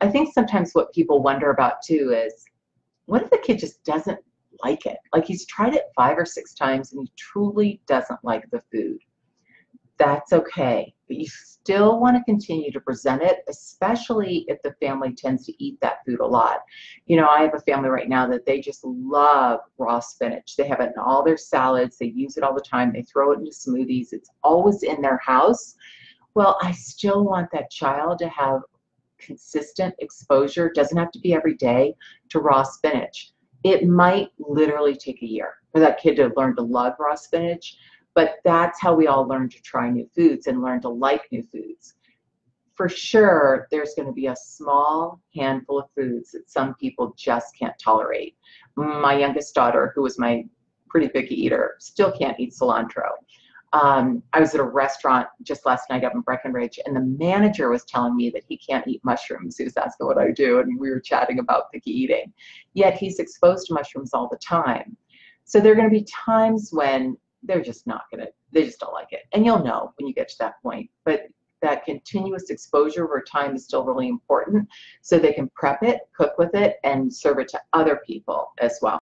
I think sometimes what people wonder about too is, what if the kid just doesn't like it? Like he's tried it 5 or 6 times and he truly doesn't like the food. That's okay, but you still want to continue to present it, especially if the family tends to eat that food a lot. You know, I have a family right now that they just love raw spinach. They have it in all their salads. They use it all the time. They throw it into smoothies. It's always in their house. Well, I still want that child to have consistent exposure. It doesn't have to be every day to raw spinach. It might literally take a year for that kid to learn to love raw spinach, but that's how we all learn to try new foods and learn to like new foods. For sure, there's going to be a small handful of foods that some people just can't tolerate. My youngest daughter, who was my pretty picky eater, still can't eat cilantro. I was at a restaurant just last night up in Breckenridge, and the manager was telling me that he can't eat mushrooms. He was asking what I do, and we were chatting about picky eating. Yet he's exposed to mushrooms all the time. So there are going to be times when they're just not going to, they just don't like it. And you'll know when you get to that point. But that continuous exposure over time is still really important so they can prep it, cook with it, and serve it to other people as well.